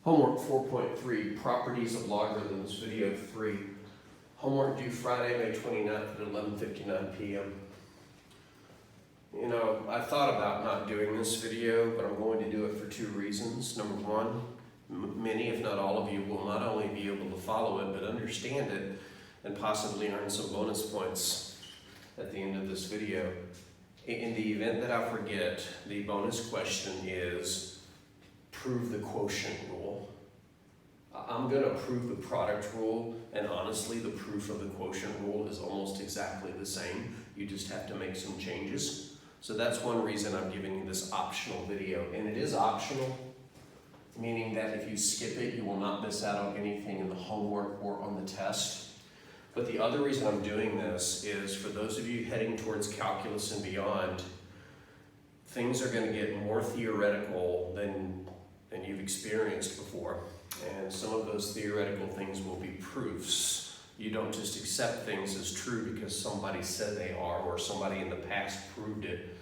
Homework 4.3, Properties of Logarithms, Video 3. Homework due Friday, May 29th at 11:59 p.m. You know, I thought about not doing this video, but I'm going to do it for two reasons. Number one, many, if not all of you, will not only be able to follow it, but understand it and possibly earn some bonus points at the end of this video. In the event that I forget, the bonus question is, prove the quotient rule. I'm going to prove the product rule, and honestly, the proof of the quotient rule is almost exactly the same. You just have to make some changes. So that's one reason I'm giving you this optional video. And it is optional, meaning that if you skip it, you will not miss out on anything in the homework or on the test. But the other reason I'm doing this is for those of you heading towards calculus and beyond, things are going to get more theoretical than you've experienced before. And some of those theoretical things will be proofs. You don't just accept things as true because somebody said they are or somebody in the past proved it.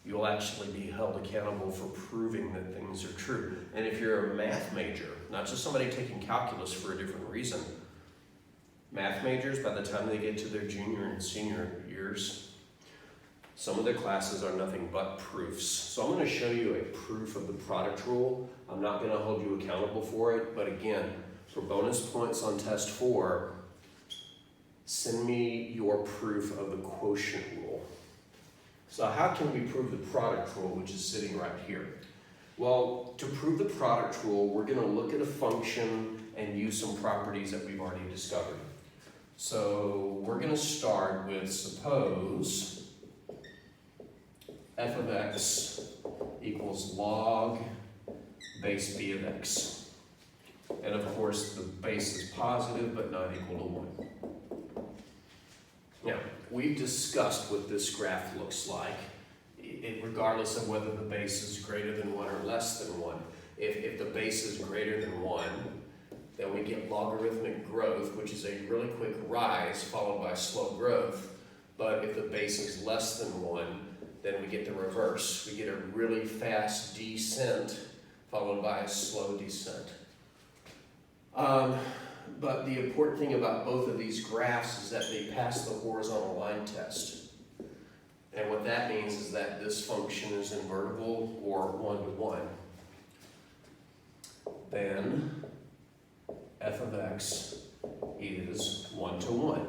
You'll actually be held accountable for proving that things are true. And if you're a math major, not just somebody taking calculus for a different reason, math majors, by the time they get to their junior and senior years, some of their classes are nothing but proofs. So I'm going to show you a proof of the product rule. I'm not going to hold you accountable for it, but again, for bonus points on test 4, send me your proof of the quotient rule. So how can we prove the product rule, which is sitting right here? Well, to prove the product rule, we're going to look at a function and use some properties that we've already discovered. So we're going to start with, suppose f of x equals log base b of x. And of course, the base is positive, but not equal to 1. Now, we've discussed what this graph looks like, regardless of whether the base is greater than 1 or less than 1. If the base is greater than 1, then we get logarithmic growth, which is a really quick rise followed by slow growth. But if the base is less than 1, then we get the reverse. We get a really fast descent followed by a slow descent. But the important thing about both of these graphs is that they pass the horizontal line test. And what that means is that this function is invertible or 1 to 1. Then f of x is 1 to 1.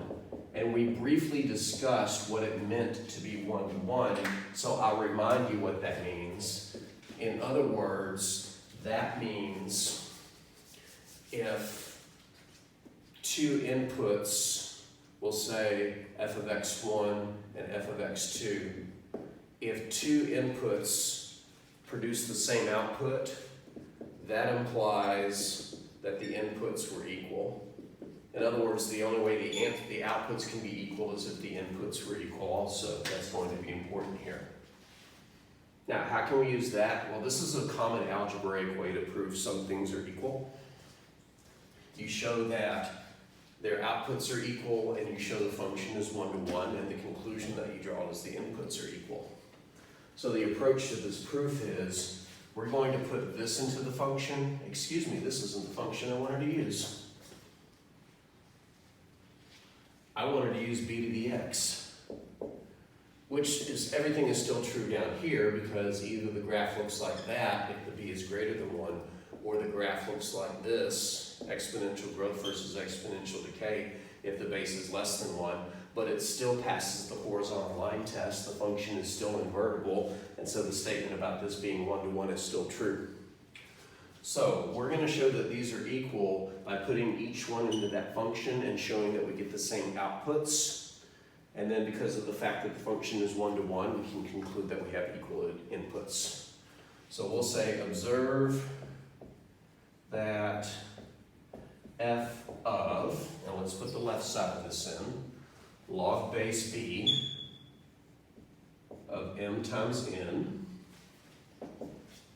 And we briefly discussed what it meant to be 1 to 1, so I'll remind you what that means. In other words, that means if two inputs, we'll say f of x1 and f of x2, if two inputs produce the same output, that implies that the inputs were equal. In other words, the only way the outputs can be equal is if the inputs were equal also. That's going to be important here. Now, how can we use that? Well, this is a common algebraic way to prove some things are equal. You show that their outputs are equal, and you show the function is 1 to 1, and the conclusion that you draw is the inputs are equal. So the approach to this proof is, we're going to put this into the function. Excuse me, this isn't the function I wanted to use. I wanted to use b to the x, which is, everything is still true down here because either the graph looks like that if the b is greater than 1, or the graph looks like this, exponential growth versus exponential decay, if the base is less than 1, but it still passes the horizontal line test. The function is still invertible, and so the statement about this being 1 to 1 is still true. So we're going to show that these are equal by putting each one into that function and showing that we get the same outputs. And then because of the fact that the function is 1 to 1, we can conclude that we have equal inputs. So we'll say observe that f of, now let's put the left side of this in, log base b of m times n.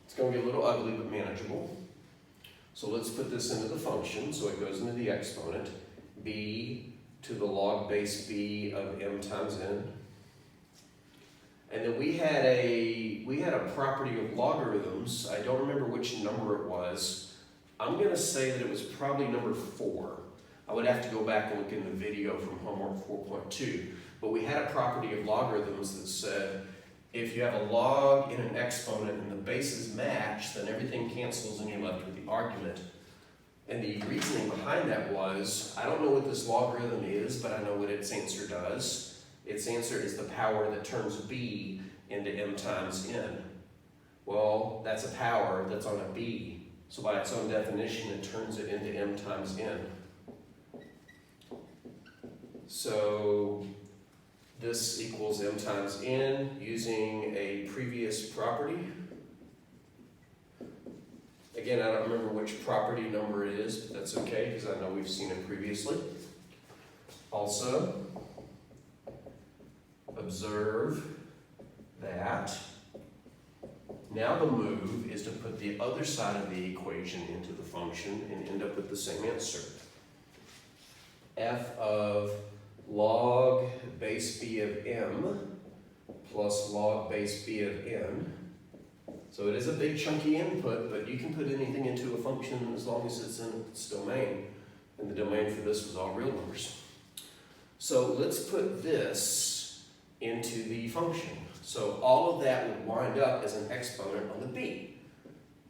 It's going to be a little ugly but manageable. So let's put this into the function, so it goes into the exponent, b to the log base b of m times n. And then we had a property of logarithms. I don't remember which number it was. I'm I'm going to say that it was probably number 4. I would have to go back and look in the video from homework 4.2. But we had a property of logarithms that said if you have a log in an exponent and the bases match, then everything cancels and you're left with the argument. And the reasoning behind that was, I don't know what this logarithm is, but I know what its answer does. Its answer is the power that turns b into m times n. Well, that's a power that's on a b. So by its own definition, it turns it into m times n. So this equals m times n using a previous property. Again, I don't remember which property number it is, but that's okay because I know we've seen it previously. Also, observe that now the move is to put the other side of the equation into the function and end up with the same answer. F of log base b of m plus log base b of n. So it is a big chunky input, but you can put anything into a function as long as it's in its domain. And the domain for this was all real numbers. So let's put this into the function. So all of that would wind up as an exponent on the b.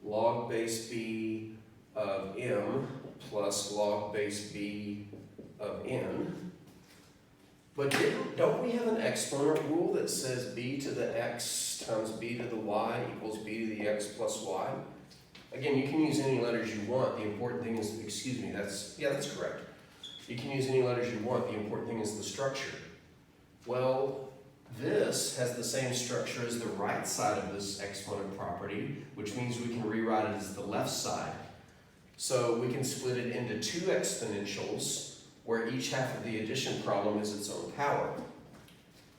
Log base b of m plus log base b of n. But don't we have an exponent rule that says b to the x times b to the y equals b to the x plus y? Again, you can use any letters you want. The important thing is, that's correct. You can use any letters you want. The important thing is the structure. Well, this has the same structure as the right side of this exponent property, which means we can rewrite it as the left side. So we can split it into 2 exponentials, where each half of the addition problem is its own power.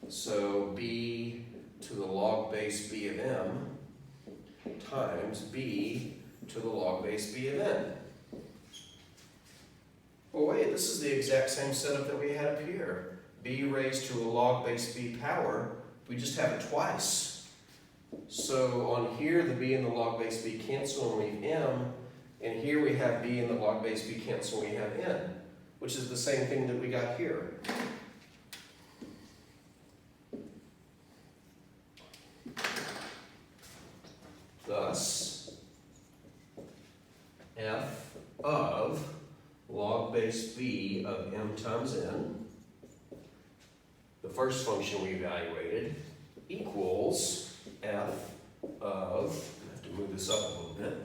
So b to the log base b of m times b to the log base b of n. Well, wait, this is the exact same setup that we had up here. B raised to a log base b power, we just have it twice. So on here, the b and the log base b cancel and leave m, and here we have b and the log base b cancel and we have n, which is the same thing that we got here. Thus, f of log base b of m times n, the first function we evaluated, equals f of, I have to move this up a little bit,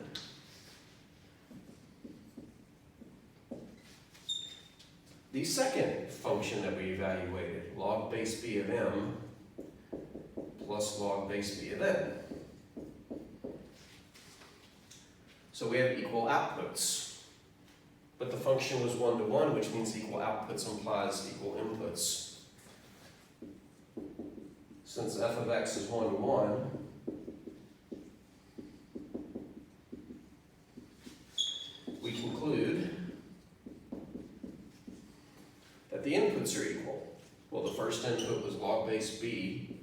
the second function that we evaluated, log base b of m plus log base b of n. So we have equal outputs, but the function was 1 to 1, which means equal outputs implies equal inputs. Since f of x is 1 to 1, we conclude that the inputs are equal. Well, the first input was log base b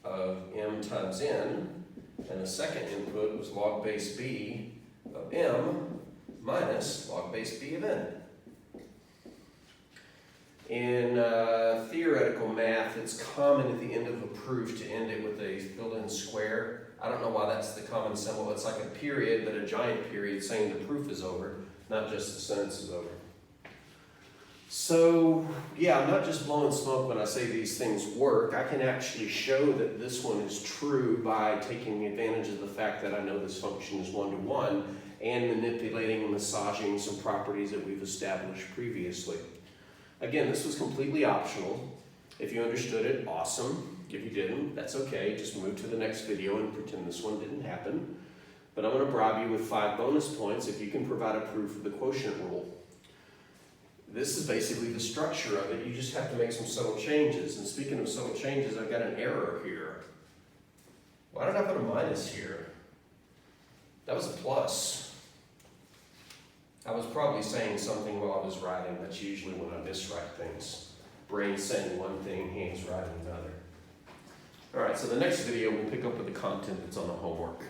of m times n, and the second input was log base b of m minus log base b of n. In theoretical math, it's common at the end of a proof to end it with a filled-in square. I don't know why that's the common symbol. It's like a period, but a giant period saying the proof is over, not just the sentence is over. So, yeah, I'm not just blowing smoke when I say these things work. I can actually show that this one is true by taking advantage of the fact that I know this function is 1 to 1 and manipulating and massaging some properties that we've established previously. Again, this was completely optional. If you understood it, awesome. If you didn't, that's okay. Just move to the next video and pretend this one didn't happen. But I'm going to bribe you with 5 bonus points if you can provide a proof of the quotient rule. This is basically the structure of it. You just have to make some subtle changes. And speaking of subtle changes, I've got an error here. Why did I put a minus here? That was a plus. I was probably saying something while I was writing. That's usually when I miswrite things. Brain saying one thing, hands writing another. All right, so the next video we'll pick up with the content that's on the homework.